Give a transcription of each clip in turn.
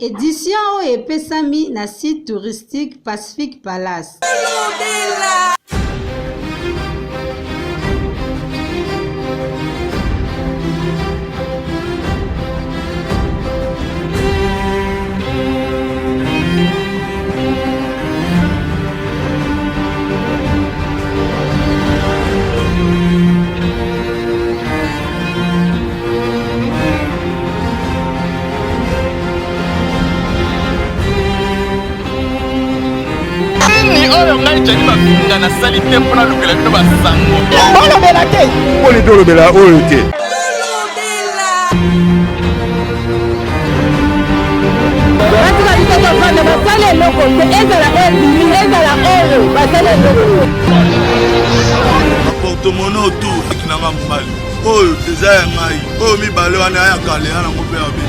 Édition oyo epesami na site touristique Pacific Palace. oyo ngai jani bakunga na sali te mpona lukela bino basango olobela te mponi tolobela oyo te batika biso tofanda basala eloko te ezala ebimi ezala oyo basala eloko portemonnaie autour akinanga mobali oyo eza ya ngai oyo mibale wana ayakale yanango mpe ya bino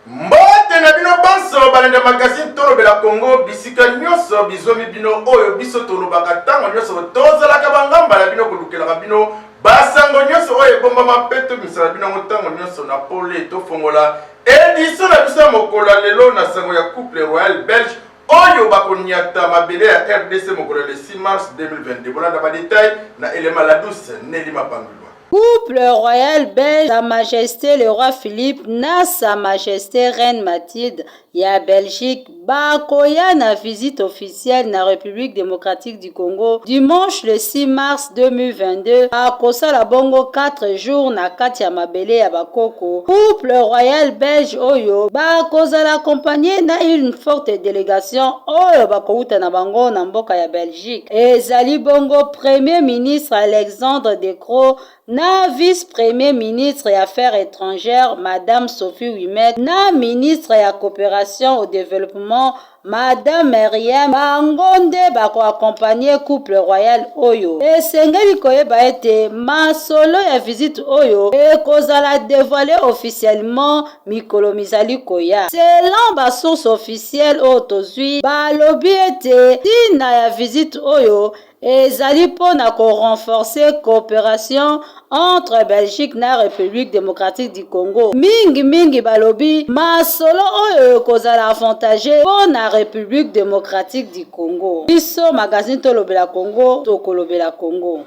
mbote na bino banso balende magazine tolobela Congo bisika nyonso bizomi bino oyo biso tolobaka ntango nyonso tozalaka bangamba na bino kolukelaka bino basango nyonso oyo ebombama mpe tomisala bino ngo ntango nyonso na pole tofongola édition na biso ya mokolo ya lelo na sango ya couple royal belge oyo bakoniata mabele ya RDC mokolo le 6 mars 2022 bolanda badetail na elema la douce Nelly Mapangulwa. Couple royal belge, Sa Majesté le roi Philippe na Sa Majesté Reine Mathilde ya Belgique bakoya na visite officielle na République démocratique du Congo dimanche le 6 mars 2022 akosala bongo 4 jours na kati ya mabele ya bakoko. Couple royal belge oyo bakozala accompagné na une forte délégation oyo bakouta na bango na mboka ya Belgique. Ezali bongo Premier ministre Alexandre De Croo na vice-premier ministre ya affaires étrangères Madame Sophie Ouimet na ministre ya coopération au développement Madame Myriam bangonde bako accompagner couple royal oyo. Esengeli koyeba ete masolo ya visite oyo ekozala dévoilé officiellement mikolo mizali koya. Selon ba source officielle oyo tozwi balobi ete tina ya visite oyo ezali pona ko renforcer coopération entre Belgique na République démocratique du Congo. Mingi balobi masolo oyo kozala avantage pona République démocratique du Congo. Biso magazine tolobela Congo tokolobela Congo.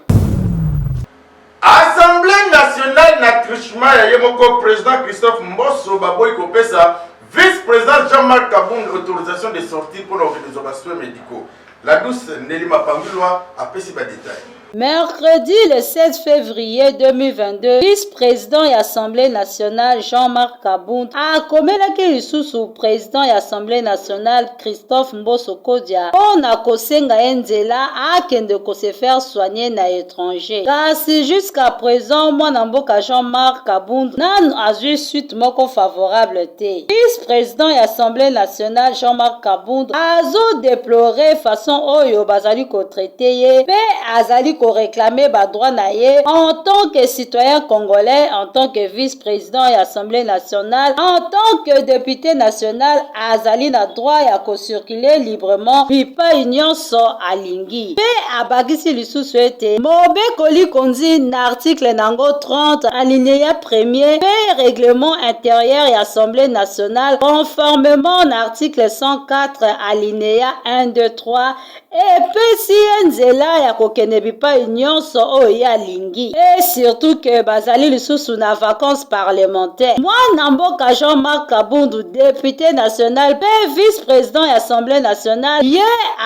Assemblée nationale na trichement ya yemoko président Christophe Mbosso baboyi kopesa vice-président Jean-Marc Kabund autorisation de sortie pour l'organisation des soins médicaux. La douce Nelly Mapangulwa a pesi ba détail. Mercredi le 16 février 2022, vice-président et Assemblée nationale Jean-Marc Kabund a komelaki lisusu président et Assemblée nationale Christophe Mbosso Kodia on a kosenga enzela akende ko se faire soigner na étranger. Kasi jusqu'à présent mwana mboka Jean-Marc Kabund nanu azwi suite moko favorable te. Vice-président et Assemblée nationale Jean-Marc Kabund azo déplorer façon oyo bazali ko traiter ye pe azali ko réclamer ba droit na ye en tant que citoyen congolais, en tant que vice-président et Assemblée nationale, en tant que député national azali na droit ya ko circuler librement pipa union so alingi pe abagisi lisusu ete mobe koli konzi na article nango 30 alinéa 1er pe règlement intérieur et Assemblée nationale conformément na article 104 alinéa 1 2 3 et pe si enzela ya kokene bipa nyonso oyo alingi et surtout que bazali lisusu na vacances parlementaires. Mwana mboka Jean-Marc Kabundu député national pe vice-président et Assemblée nationale ye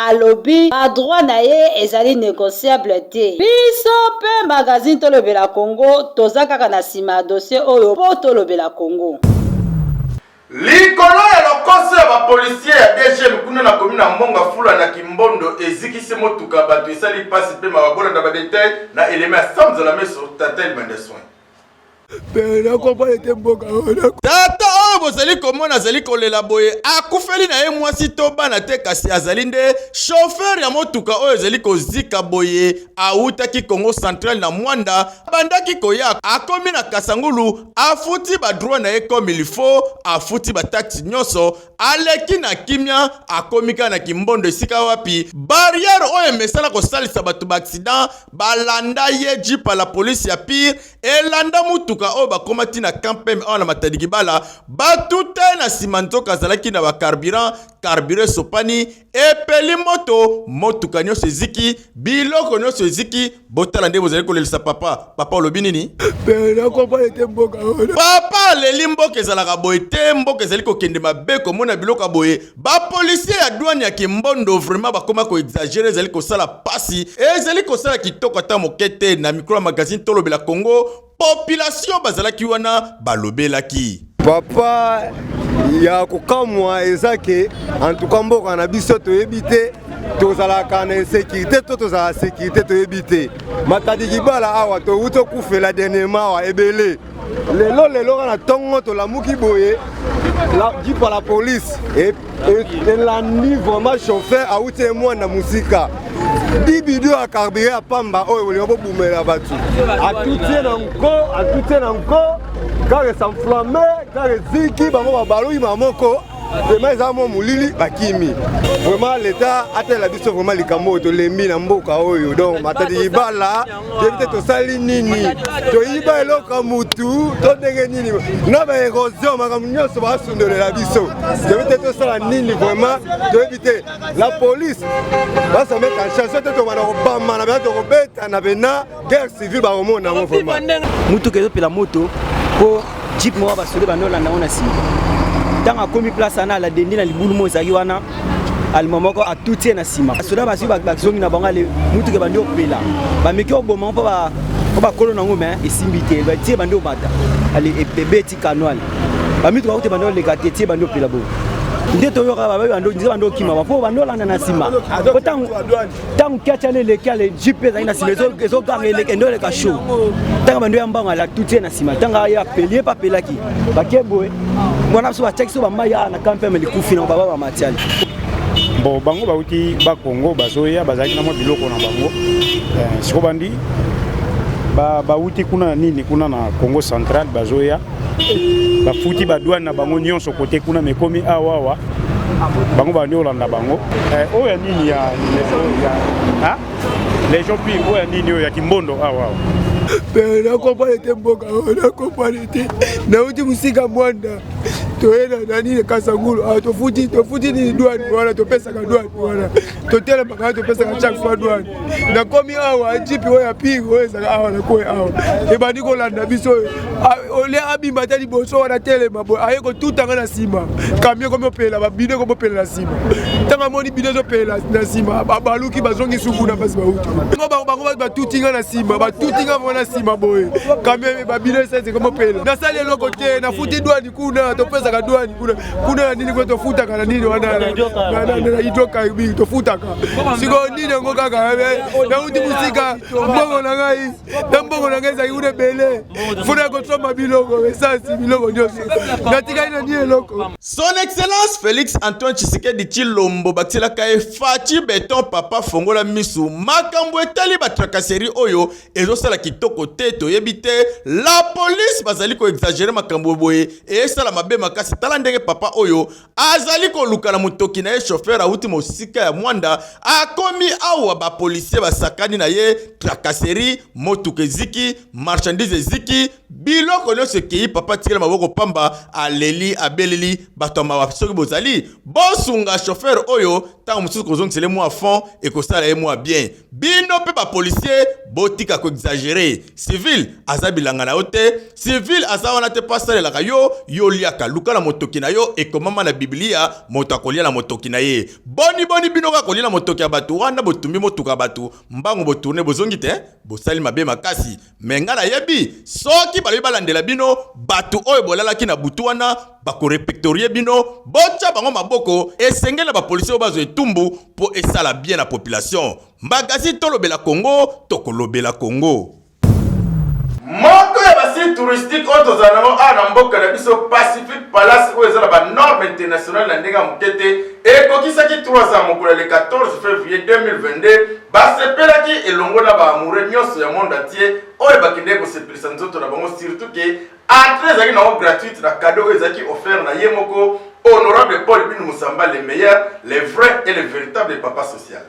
alobi ba droit na ye ezali négociable te. Biso pe magazine tolobela Congo toza kaka na sima dossier oyo po tolobela Congo. Likolo ya lokoso ya bapolisier ya DGM kuna na komina Mbonga Fula na Kimbondo ezikisi motuka bato esali pasi pe mababola na badetail na eleme ya Samza la meso tata il bande soin. pena kompa ete mboka ona tata oyo bozali komona azali kolela boye akufeli na ye mwasi to bana te kasi azali nde chauffeur ya motuka oyo ezali kozika boye autaki Congo Central na Mwanda bandaki koya akomi na Kasangulu afuti ba droit na ye comme il faut afuti ba taxi nyonso aleki na kimia akomi kana kimbondo esika wapi barrière oyo mesala kosalisa bato ba accident balanda ye jeep la police ya pire elanda mutuka oyo bakomati na campem ona matadiki bala batute na simantoka zalaki na ba carburant sopani epeli motuka nyonso eziki biloko nyonso eziki botala nde bozali kolelisa papa olobi nini papa leli mboka ezalaka boye te mboka ezali kokende mabe komona biloko boye bapolisier ya douane ya Kimbondo vraiment bakoma koexagere ezali kosala pasi ezali kosala kitoko ata moke te na micro ya magazine tolobela Congo population bazalaki wana balobelaki papa ya kokamwa ezake en tout cas mboka na biso toyebi te tozalaka na insécurité to tozala sécurité toyebi te matadiki bala awa touti okufela dernièrement awa ebele lelo kana ntongo tolamuki boye jipa la police elandi vraiment chauffeur auti mwana musika bibidio ya carburant ya pamba oyo olinga bobumela bato atutie na nko kare s'enflamme kare ziki bango babalui mamoko vraiment eza mo mulili bakimi vraiment l'état atela biso vraiment likambo tolembi na mboka oyo donc matadi ibala devite tosali nini toyiba eloko mutu to ndenge nini na ba érosion makambo nyonso basundolela biso devite tosala nini vraiment devite la police basa mettre en charge to bana kobama na bato kobeta na bena guerre civile ba omona ngo vraiment mutu kezo pela moto po jeep mo ba sole banola na ona si tanga komi place ana la dendi na libulu mo zaki wana alimomoko atutie na sima soda basi bakzongi na bangale mutu ke bandi opela ba meki oboma po ba kolo na ngome esimbite ba tie bandi obata ali ebeti kanwal ba mitu ba bandi le katetie bandi opela bo ndeto yo ba bandi kima po bandi olanda na sima tangu kiacha le kale jipe za ina sima ezo gangele kendo le ka show tanga bandi yambanga la tutie na sima tanga ya pelier pa pelaki bakeboe mwana so ba check so ba maya na campagne likufi na baba ba matiali bon bango bauti ba Congo bazoya bazaki na mo biloko na bango siko bandi bauti kuna nini kuna na Congo Central bazoya bafuti ba douane na bango nyonso kote kuna mekomi awawa bango bandi olanda bango oya nini ya les gens puis oya nini ya Kimbondo awawa na comprendre te mboka na comprendre te na uti musika Mwanda toyena nani Kasangulu tofuti ni douane wala topesa ka douane wala totela baka topesa ka chaque fois douane na komi awa jipi oya pingo oza awa na ko awa e bandi ko landa biso ole abimba tali boso wana tele mabo ayeko tutanga na sima kamio komo pela ba bide komo pela na sima tanga moni bide zo pela na sima baluki bazongi suku na basi bauti bango ba tutinga na sima ba tutinga na sima boy kamio ba bide sese komo pela na sale loko te na futi douane kuna topesa ka douane kuna nini ko tofuta kana nini wana na hidroka bi tofuta ka siko nini ngo kaka na uti musika mbongo na ngai tambongo na ngai za ure bele funa ko tsoma biloko esasi biloko nyoso natika ina nie loko Son Excellence Félix Antoine Tshisekedi Tshilombo batila ka Fachi Beton papa fongola misu makambo etali batrakaseri oyo ezosala kitoko te toyebite la police bazali ko exagérer makambo boye esala mabe makasi tala ndenge papa oyo azali ko luka na mutoki na ye chauffeur auti mosika ya Mwanda akomi awa ba policier basakani na ye trakaseri motuka eziki marchandise eziki biloko nyonso kei papa tikela maboko pamba aleli abeleli bato mawa soki bozali bosunga chauffeur oyo tango mosusu kozongisele mwa fond ekosala ye mwa bien bino pe ba policier botika ko exagérer civil aza bilanga na yo te civil aza wana te pasalelaka yo liaka luka na motoki na yo ekomama na biblia moto akolia na motoki na ye boni bino ka kolia na motoki ya bato wana botumbi motuka bato mbango botourne bozongi te bosali mabe makasi menga na yebi soki balobi balandela bino bato oyo bolalaki na butu wana bakorepectorie bino bocha bango maboko esengela ba policier bazo etumbu po esala bien na population magazine tolobela Congo tokolobela Congo moko ya basite touristique oyo tozala nango awa na mboka na biso Pacific Palace oyo eza na banorme internationale na ndenge ya moke te ekokisaki 3 ans mokolo le 14 février 2022 basepelaki elongo na baamoureux nyonso ya monde entier oyo bakendeki kosepelisa nzoto na bango surtout ke entrée ezalaki nango gratuite na cadeau oyo ezalaki offert na ye moko honorable Paul Bintou Moussamba, le meilleur, le vrai et le véritable papa social.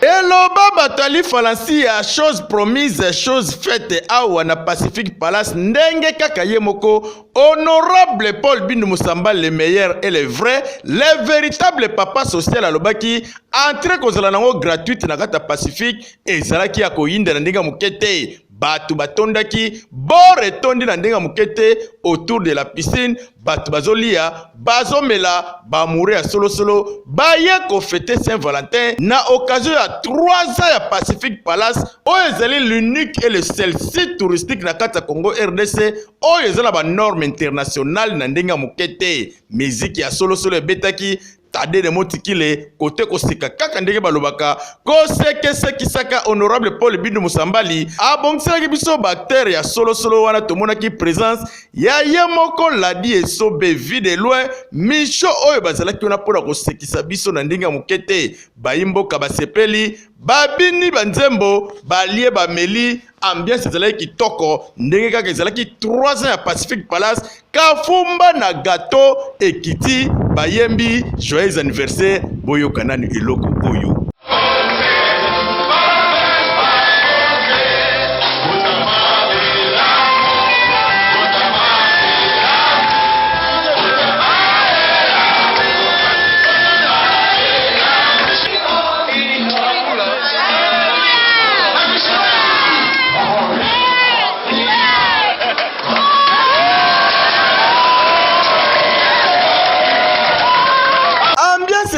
Eloba batali falansi ya chose promise, chose faite awa na Pacific Palace ndenge kaka ye moko honorable Paul Bintou Moussamba, le meilleur et le vrai, le véritable papa social alobaki entrée kozala nango gratuite na kata Pacific ezalaki ya koyinda na ndenge mokete. Batu batondaki bore tondi na ndenga mukete autour de la piscine batu bazolia bazomela bamoure ya solo solo baye ko fêter Saint-Valentin na occasion ya 3 ans ya Pacific Palace oyo ezali l'unique et le seul site touristique na kata Congo RDC oyo ezala ba norme internationale na ndenga mukete musique ya solo solo ebetaki Tade de motikile kote kosika kaka ndenge balobaka kosekesekisaka honorable Paul Bintou Moussambali abongiselaki biso bacteria ya solo solo wana tomonaki présence ya ye moko ladi esobe vide loin micho oyo bazalaki wana mpona kosekisa biso na ndenge ya mokete bayimboka basepeli babini banzembo balie bameli ambiance ezalaki kitoko ndenge kaka ezalaki 3 ans ya Pacific Palace kafumba na gâteau ekiti bayembi joyeux anniversaire boyoka nani eloko oyo.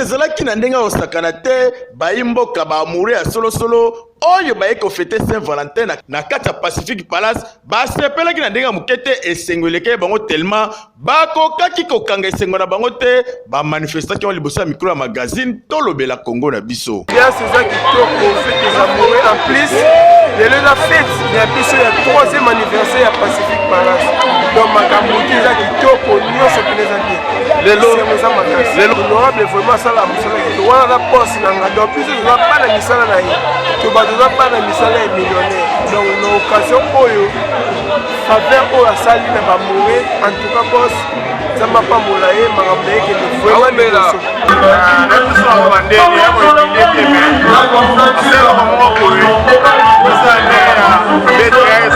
Ezalaki na ndenga osakana te bayimboka baamoureux ya solo solo oyo baye ko fêter Saint-Valentin na kata Pacific Palace basepelaki na ndenga mukete esengoleke bango tellement bakokaki kokanga esengo na bango te ba manifestation wa liboso ya micro ya magazine tolobela Congo na biso. Bien c'est ça qui toko fête des amoureux en plus de la fête ya biso ya 3e anniversaire ya Pacific Palace. Donc makambo za kitoko nyonso peneza bien. Lelo honorable vraiment ça la musala ki wana la poste na ngado plus de va pas na misala na ye. To ba doza pas na misala ya millionnaire. Donc na occasion oyo faveur oyo asali na ba mouré en tout cas boss ça m'a pas molaye makambo yake ni vraiment bela. Na biso wa bandeni ya ko ilete me. C'est la maman oyo. Ça ne BTS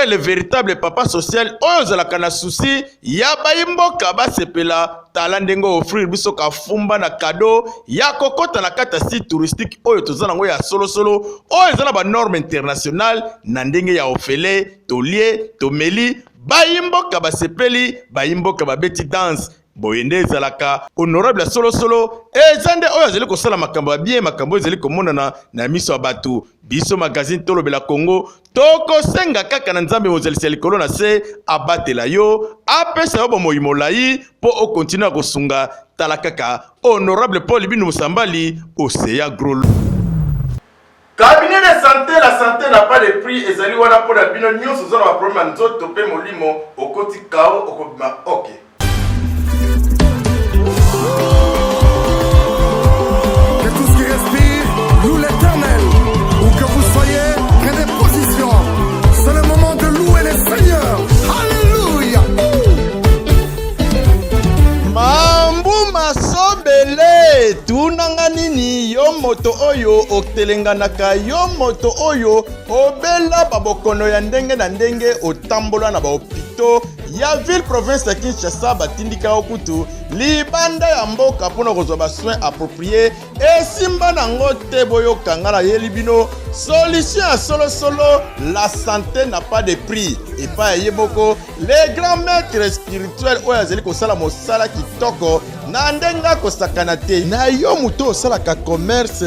le véritable papa social oyo zalaka na souci ya bayimboka basepela tala ndenge offrir biso ka fumba na cadeau ya kokota na kata site touristique oyo tozana ngo ya solo solo oyo ezala ba norme internationale na ndenge ya ofele tolie tomeli bayimboka basepeli bayimboka babeti dance boyende ezalaka honorable solo solo ezande oyo azali kosala makambo ya bien makambo ezali komonana na miso ya bato biso magazine tolobela Congo tokosenga kaka na nzambe mozelisa likolo na se abatela yo apesa yo bomoi molai po okontinua kosunga tala kaka honorable Paul Bintou Moussambali Oseya Grol. Cabinet de santé, la santé n'a pas de prix. Ezali wana po na bino nyonso zona ba problème nzoto pe molimo okoti kao okobima ok. Que tout ce qui respire loue l'Éternel. Où que vous soyez, prenez position. C'est le moment de louer les seigneurs. Alléluia. Mambu masobele tunanga nini yo moto oyo otelenganaka, yo moto oyo obela babokono ya ndenge na ndenge, otambola na baopito ya ville province ya Kinshasa, batindika okutu libanda ya mboka mpona kozwa basoin approprié. Esimba nango te boyokanga na yeli bino solution ya solo, la santé n'a pas de prix. Et pas yeboko les grands maîtres spirituels oyo azali kosala mosala kitoko na ndenga kosakana te. Na yo muto osalaka commerce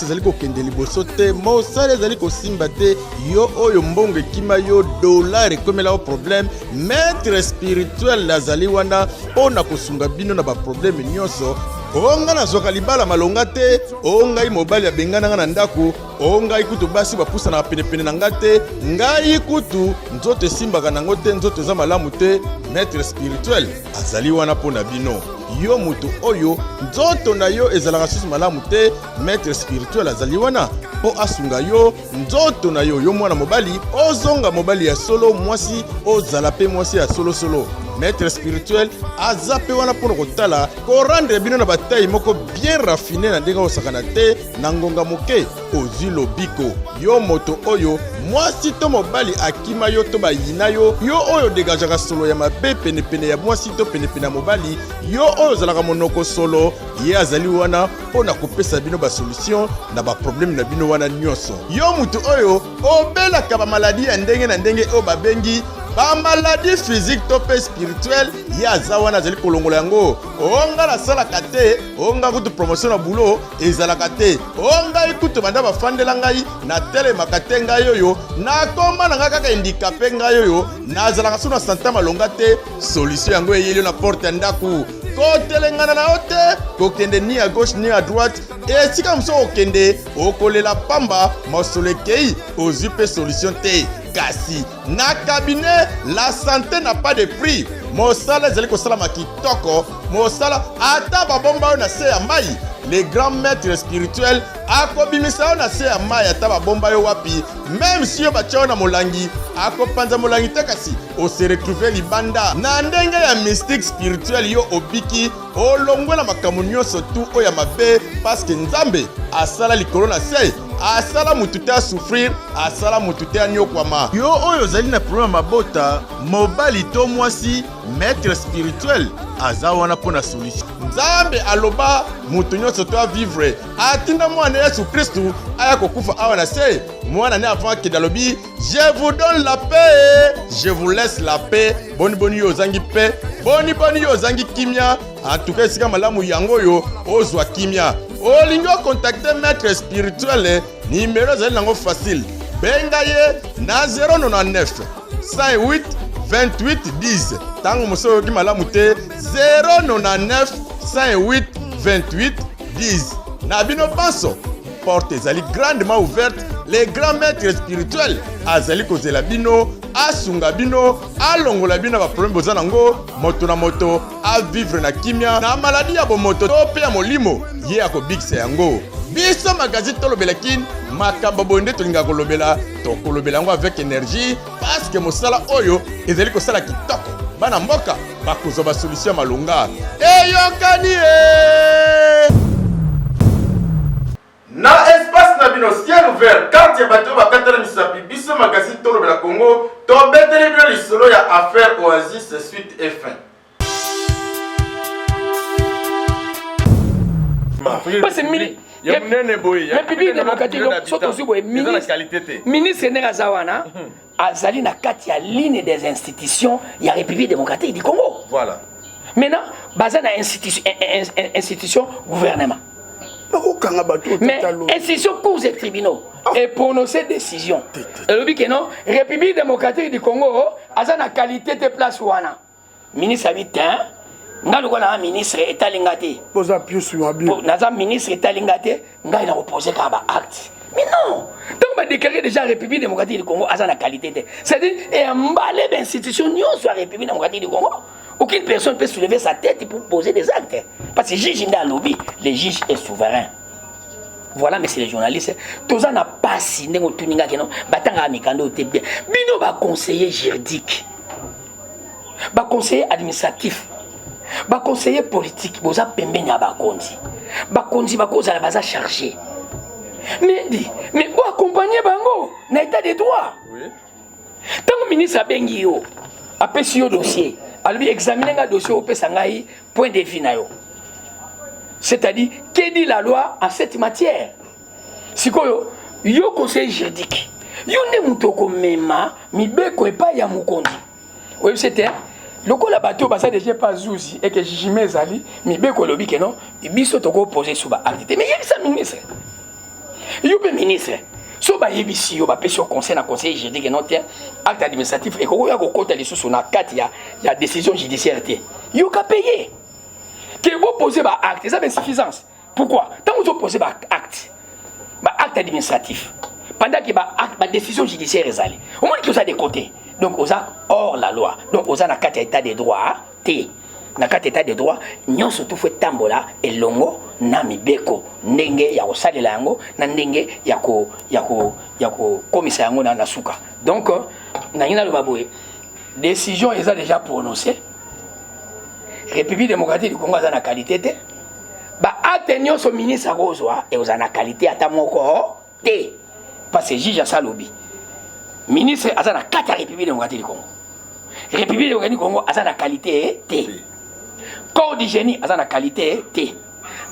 ezali kokende liboso te, mosala ezali kosimba te, yo oyo mbongo ekima yo dollar ekomela o problème, maître spirituel azali wana mpona kosunga bino na baproblème nyonso. Onga nazwaka libala malonga te, ongai mobali abengana na ndako, ongai kutu basi bapusa na penepene na nga te, ngai kutu nzoto esimbaka nango te, nzoto eza malamu te, maître spirituel azali wana mpona bino. Yo mutu oyo nzoto na yo ezalaka susu malamu te, maître spirituel azali wana po asunga yo nzoto na yo. Yo mwana mobali ozonga mobali ya solo, mwasi ozala pe mwasi ya solo. Maître spirituel azape wana mpona kotala korendre bino na bataille moko bien raffiné na ndenge osakana te na ngonga moke ozwi lobiko. Yo moto oyo mwasi to mobali akima yo to bayina yo, yo oyo dégagaka solo ya mabe penepene ya mwasi to penepene ya mobali, yo oyo ozalaka monoko solo, ye azali wana mpona kopesa bino basolution na baproblème na bino wana nyonso. Yo moto oyo obelaka bamaladi ya ndenge na ndenge oyo babengi ba maladie physique to pe spirituelle, ya aza wana azali kolongola yango. Onga nasalaka te, onga kutu promotion na boulot ezalaka te, onga ikutu banda bafandela ngai na telemaka te ngai oyo, nakoma na ngai kaka handicapé ngai oyo, nazalaka so na santa malonga te, solution yango eyeli na porte ya ndako. Kotelengana na yo te, kokende ni à gauche ni à droite, esika mosusu okende okolela pamba mosolo ekei ozwi pe solution te. Kasi na cabinet la santé n'a pas de prix. Mosala ezali kosalama kitoko, mosala ata babomba oyo na se ya mai, les grands maîtres spirituels akobimisa yo na se ya mai ata babomba yo wapi, même si yo batia yo na molangi akopanza molangi te, kasi ose retrouver libanda na ndenge ya mystique spirituel. Yo obiki olongwela makambo nyonso tu oyo ya mabe, parce que Nzambe asala likolo na se, asala mutu te asouffrir, asala mutu te anyokwama. Yo oyo ozali na problème mabota, mobali to mwasi, maître spirituel aza wana mpona solution. Nzambe aloba mutu nyonso to avivre, atinda mwana Yesu Kristu aya kokufa awa na se, mwana ne avant ke dalobi je vous donne la paix, je vous laisse la paix. Boni yo ozangi paix, boni yo ozangi kimia. En tout cas esika malamu yango yo ozwa kimia. Olingo contacter maître spirituel, numéro ezali nango facile, benga ye na 099 58 28 10. Tango moso ki malamu te 099 58 28 10. Na bino panso porte ezali grandement ouverte, les grands maîtres spirituels azali kozela bino, asunga bino, alongola bino ba problème boza nango, moto na moto a vivre na kimia na maladie ya bomoto to pe ya molimo, ye akobikisa yango. Biso magazine tolobelaki makambo bonde tolinga kolobela, tokolobela yango avec énergie, parce que mosala oyo ezali kosala kitoko, bana mboka bakozwa ba solution malonga. Eyokani na espace na bino ciel ouvert, carte ya bato bakatala misapi, biso magazine tolobela Congo, tobeteli bino lisolo ya affaire Oasis suite et fin. Parce que République démocratique ministre Nera Zawana azali na kati ya ligne des institutions ya République démocratique du Congo. Voilà. Maintenant, basé na institution gouvernement. Mais institution cours et tribunaux et prononcer décision. Et le but que non, République démocratique du Congo a na qualité de place wana. Ministre habitant, nga lokola ministre etalingate. Posa pied sur abi. Naza ministre etalingate, nga il a opposé ka ba acte. Mais non, donc on va déclarer déjà la République démocratique du Congo a na qualité. C'est-à-dire et emballer d'institution nyonso la République démocratique du Congo. Aucune personne peut soulever sa tête pour poser des actes. Parce que le juge n'a lobby, le juge est souverain. Voilà, messieurs les journalistes. Tout ça n'a pas signé au Tuninga qui non. Batanga Amikando au bien. Bino va conseiller juridique. Va conseiller administratif. Va conseiller politique. Boza pembenya ba kondi. Ba kondi ba koza la baza chargé. Mais pour accompagner bango na état de droit. Oui. Tant que ministre a bengi yo, a pesi yo dossier, a lui examiner un dossier au pesangai point de vue na yo. C'est-à-dire, que dit la loi en cette matière? Si quoi yo conseil juridique, yo ne mutoko mema mibeko epa ya mukondi. Oui, c'était le coup la bateau basa déjà pas zouzi et que jimé zali mibeko lobi que non, biso toko poser sous ba acte. Mais yebisa ministre. Yo be ministre. So ba yebisi yo ba pesi au conseil na conseil juridique que non tiens acte administratif et ko ya ko kota les sous na 4 ya décision judiciaire té. Yo ka payer. Que vous posez ba acte, ça c'est insuffisance. Pourquoi? Tant que vous posez ba acte administratif, pendant que ba décision judiciaire est allée, au moins que ça de côté. Donc, vous avez hors la loi. Donc, vous avez un état de droit. Na kati état de droit, nous surtout fait tambola et longo na mibeko ndenge ya kosalela yango na ndenge ya ko komisa yango na suka. Donc, na ina le baboye, décision est déjà prononcée. République démocratique du Congo a la qualité té. Ba attention au ministre Rozoa et aux ana qualité ata moko té. Parce que juge Salobi. Ministre a la carte République démocratique du Congo. République démocratique du Congo a la qualité té. Corps d'hygiène a la qualité té.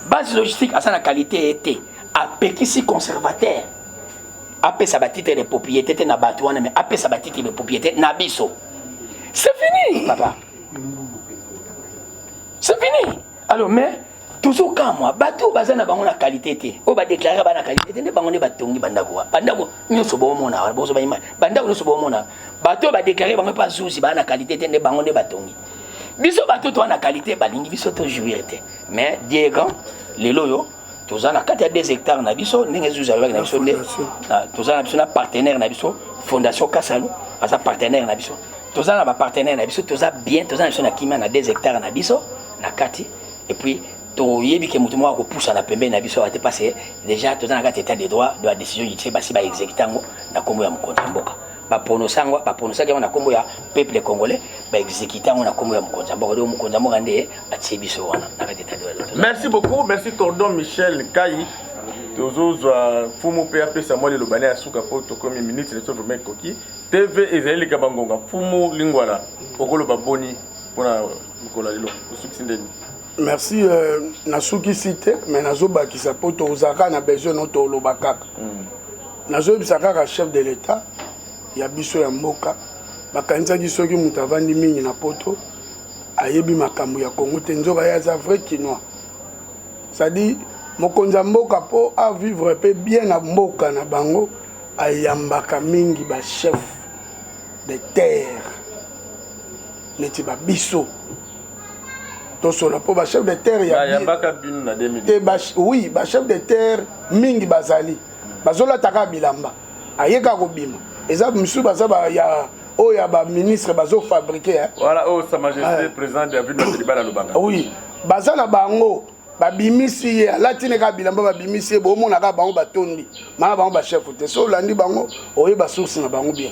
Base logistique a la qualité té. A péquisi conservateur. Après sa titre de propriété na batouane mais après sa titre de propriété na biso. C'est fini papa. C'est fini. Alors, mais, toujours quand moi, bateau bazana bango na qualité té. O ba déclarer ba na qualité té, ne bango ne batongi bandako. Bandako, ni so bo mona, bo so ba ima. Bandako no so bo mona. Bateau ba déclarer bango pas souci ba na qualité té, ne bango ne batongi. Biso bateau to na qualité ba lingi biso to jouir té. Mais Diego, les loyo, tous na 4 2 hectares na biso, ndenge zuza avec na biso né. Tous na biso na partenaire na biso, Fondation Kasalu, asa partenaire na biso. Tous na ba partenaire na biso, tous bien, tous na biso na kima na 2 hectares na biso. Na kati et puis to yebi ke mutu moko poussa na pembe na biso ate passé déjà to na kati état de droit de la décision judiciaire basi ba exécutango na kombo ya mukonzi mboka ba prononcanga na kombo ya peuple congolais ba exécutango na kombo ya mukonzi mboka do mukonzi mboka nde atie biso wana na kati état de droit. Merci beaucoup, merci Cordon Michel Kai. Tozozwa fumu pe apesa moi le lobane asuka po to comme ministre de Souveraineté Koki TV ezali kabangonga fumu lingwala okolo baboni. Merci nasuki cité mais nazo bakisa poto ozaka na besoin noto lobakaka nazo bisaka chef de l'état ya biso ya mboka bakanisa soki mutu avandi mingi na poto ayebi makambo ya Congo te nzoka ya za vrai quinois c'est-à-dire mokonza mboka po a vivre pe bien na mboka na bango ayambaka mingi ba chef de terre neti ba biso to solo po ba chef de terre ya baka binu na 2000 te ba oui ba chef de terre mingi bazali bazola taka bilamba ayeka ko bima eza misu baza ba ya o ya ba ministre bazo fabriquer voilà oh sa majesté président David Matelibala Lubanga oui baza na bango ba bimisi ya latine ka bilamba ba bimisi bo mona ka bango batondi mala bango ba chef te so landi bango oye ba source na bango bien.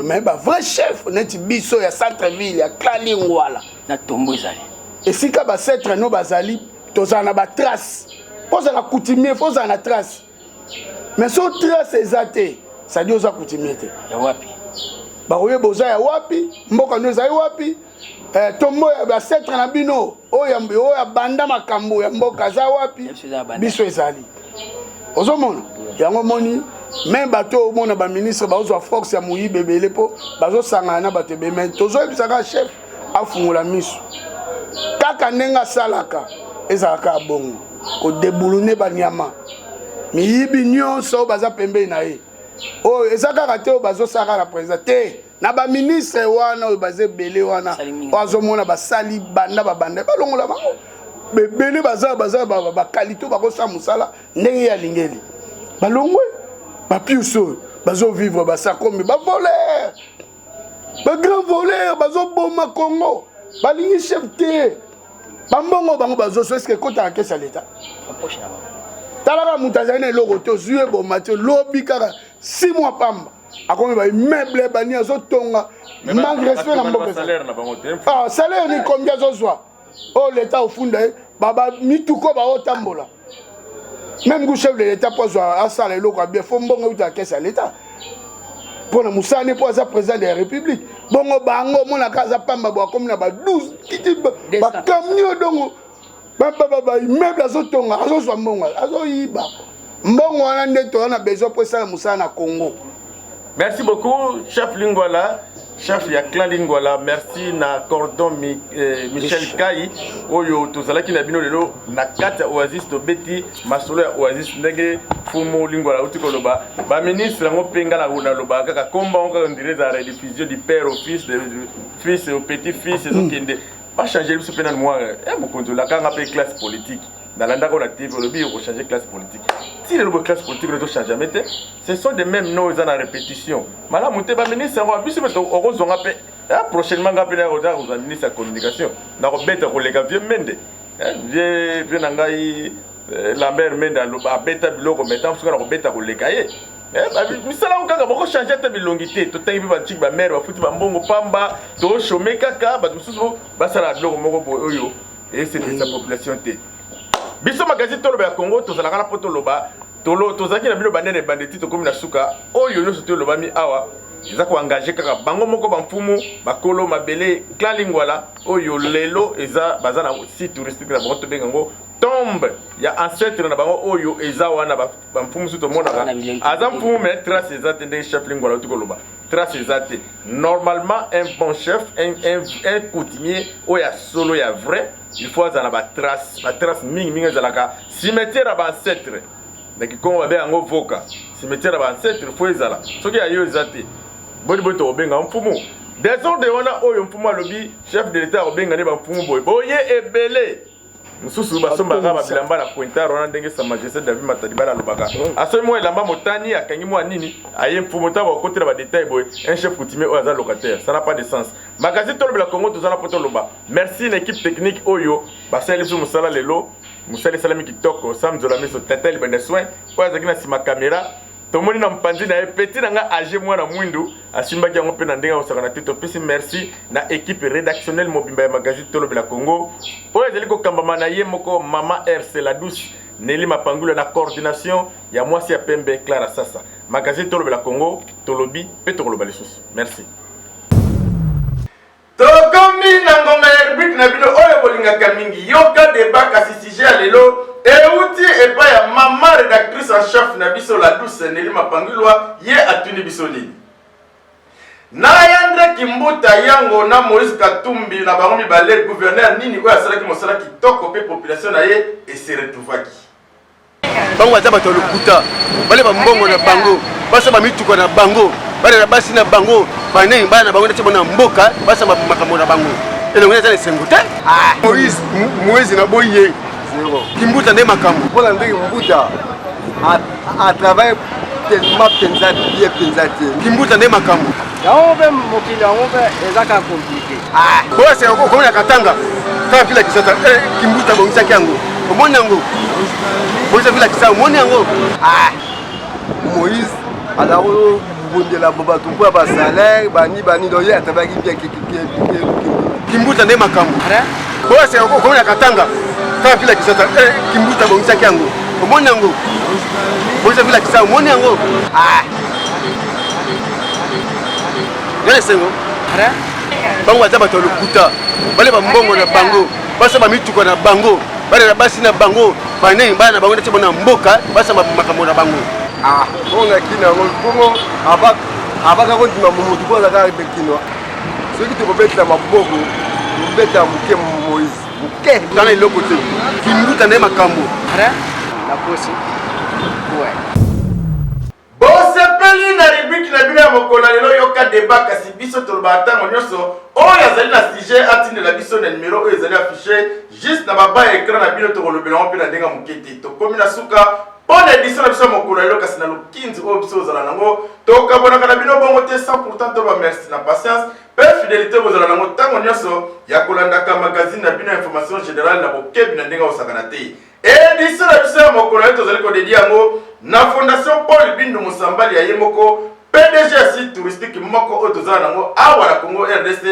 Mais un vrai chef, net biso ya centre-ville, ya Kalingwala. Na tombo ezali. Et si ka ba centre no bazali, tozana ba trace. Poza na coutumier, poza na trace. Mais so trace ezate, ça dit oza coutumier te. Ya wapi? Ba oye boza ya wapi? Mboka no ezali wapi? Tombo ya ba centre na bino, oya banda makambo ya mboka za wapi? Biso ezali. Ozomona? Yango moni même bateau au monde ba ministre bazo force ya muyibe belé po bazo sangana bato be mais tozo bisaka chef afungula misu kaka nenga salaka ezaka bongo ko deboulone banyama miyibi nyonso baza pembe na ye o ezaka kate bazo saka la président na ba ministre wana baze belé wana bazo mona basali banda babanda balongola bango bebele baza ba qualité ba ko sa musala ndenge ya lingeli balongwe ba piuso bazo vivre ba ça comme ba voleur ba grand voleur bazo boma Congo ba lingi chef té ba mbongo bango bazo so est-ce que kota ka kesa l'état talaka mutazana loko to zué bo matio lobi kaka 6 mois pamba akomi ba meuble bani azo tonga malgré respect na mboka salaire na bango te ah salaire ni combien zo soir oh l'état au funda baba mituko ba otambola même le chef de l'État pour ça les locaux bien faut mbongo uta caisse à l'État pour na musane pour ça président de la République bongo bango mona kaza pamba bo comme na ba 12 kiti ba camion dongo ba immeuble azotonga azoswa mbongo azoyiba mbongo wana ndeto na besoin pour ça musana na Congo. Merci beaucoup chef Lingwala. Chef ya clan Lingwala, merci na cordon Michel Kai oyo tozalaki na bino lelo na kata Oasis to beti masolo ya Oasis ndenge fumo Lingwala uti koloba ba ministre ngo penga na loba kaka komba on dirait la rediffusion du père au fils de fils au petit fils ezokende pas changer biso pena moi mokonzo la kanga pe classe politique dans l'anda on a TV le bio pour changer classe politique. Si les classe politique ne changent jamais, ce sont des mêmes noms en répétition. Madame Mouteba ministre, on va plus se mettre au rose, on rappelle. Prochainement, on va appeler aux ministres de la communication. On va mettre au collègue Vieux Mende. Vieux Nangaï, Lambert Mende, à Beta Biloko, mettant sur la bête à collègue. Mais ça là, on va changer ta bilongité. Tout le temps, il va ma mère, va foutre ma bongo pamba, to chômer caca, bah tout ça, ça la blog, mon oyo. Et c'est sa population. Biso magazine tolo ba Congo tozalaka na poto loba tolo tozaki na bilo bandene bandeti to komi na suka oyo nyo soto loba mi awa eza ko engager kaka bango moko ba mfumu bakolo mabele clan Lingwala oyo lelo eza bazana site touristique na bonto bengango tombe ya ancêtre na bango oyo eza wana ba mfumu soto monaka aza mfumu mais trace eza tende chef Lingwala to koloba trace eza te normalement un bon chef un coutumier oya solo ya vrai il faut avoir la trace mingi zalaka cimetière à ancêtre donc quand on va bien en voka cimetière à ancêtre il faut ezala soki ayo ezate boni boto obenga mfumu désordre wana oyo mfumu alobi chef de l'état obenga ne ba mfumu boye boye ebele mususu basomba ngaba bilamba na pointar wana ndenge sa majesté David Matadibala lobaka asomi mo elamba motani akangi mo nini aye mfumu ta ba côté ba détail boye un chef coutumier o aza locataire ça n'a pas de sens magazine tolo bela Congo tozana poto loba merci l'équipe technique oyo basali biso musala lelo musali salami kitoko Sam Zola miso tatel bende soin o azaki na sima caméra tomoni na mpanzi na petit nanga age mwana mwindu asimbaki yango pe na ndenga osaka teto pesi merci na équipe rédactionnelle mobimba ya magazine tolo bela Congo oyo ezali ko kambama na ye moko mama RC la douce Nelly Mapangula na coordination ya mwasi ya pembe Clara Sasa magazine tolo bela Congo tolobi pe tokoloba lisusu merci tokomi na ngonga ya rubrique na bino oyo bolingaka mingi yoka débat kasi sujet lelo euti epa ya mama rédactrice en chef na biso la douce Nelly Mapangulwa ye atuni biso nini na Yandre Kimbuta yango na Moïse Katumbi na bango mibale gouverneur nini oyo asalaki mosala kitoko pe population na ye ese retrouvaki bango aza bato lokuta bale bambongo na bango basa bamituko na bango bale na basi na bango banei bana na bango neti bona mboka basa makambo na bango elongo eza lesengo te Moïse na boye Kimbuta nde makambo mpona ndenge Mbuta a travaille tellement penza bien penza te Kimbuta nde makambo yango mpe mokili yango mpe eza kaka komplike oyo se okomi na katanga kaka vila kisata Kimbuta bongisaki yango omoni yango bonisa vila kisata omoni yango Moïse azali kobundela bato mpo ya basalaire bani donc ye atravaillaki bien Kimbuta nde makambo oyo se okomi na katanga kaka vila kisata Kimbuta bongisaki yango omoni yango bonisa vila kisata omoni yango yole sengo bango aza bato lokuta bale bambongo na bango basa bamituko na bango bale na basi na bango banei bana na bango neti bona mboka basa makambo na bango oyo kina yango bongo abaka kondima momotu mpo azaka bekino soki tokobetela maboko kobeta moke Moïse moke tana eloko te Kimbuta nde makambo na posi bosepeli na rubrique na bino ya mokolo lelo yoka débat kasi biso tolobaka ntango nyonso oyo azali na sujet atindela biso na numero oyo ezali affiché juste na baba ya écran na bino tokolobelango mpe na ndenge moke te tokomi na suka mpo na édition na biso ya mokolo lelo kasi na lokinzi oyo biso ozala nango tokabonaka na bino bongo te 100% to bamerci na patience mpe fidélité bozala nango ntango nyonso ya kolandaka magazine na bino ya information générale na bokebi na ndenge osakana te édition na biso ya mokolo lelo tozali kodedi yango na fondation Paul Bindu Musambali ya ye moko PDG ya site touristique moko oyo tozala nango awa na Congo RDC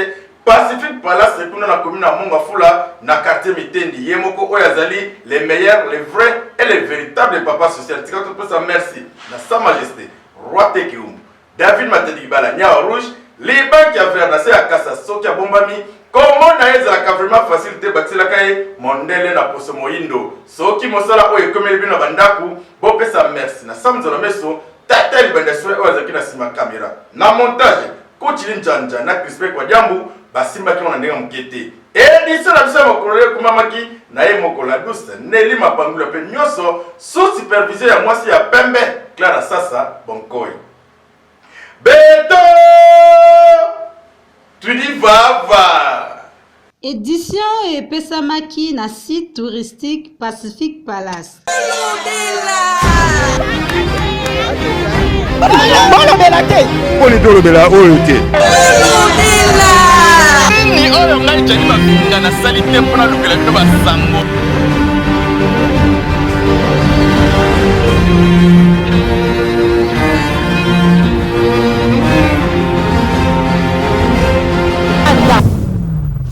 Pacifique Palace kuna na commune à Mongafula na quartier Mitendi yemoko oyazali les meilleurs, les vrais et les véritables papas social. Tika tout ça merci na sa majesté roi Tekium David Matedibala Nya Rouge Liban qui a fait na ya kasa soki bombami comment na ezala vraiment facilité batila kai mondele na poso moindo soki mosala oyo komeli bino bandaku bo pesa merci na samzo na meso tata libanda swe oyazaki na sima caméra na montage Kochili Njanja na Crispin kwa jambu basimba ki wana ndenga mukete edisi na bisa mokolole kumamaki na ye mokola douce Nelly Mapangula pe nyoso sous supervision ya mwasi ya pembe Clara Sasa Bonkoy Beto tu dis va Édition et Pesamaki na site touristique Pacific Palace. bolobela te poni tolobela oyo te ni oyo ngai jani bafinga na sali te mpona lukela bino basango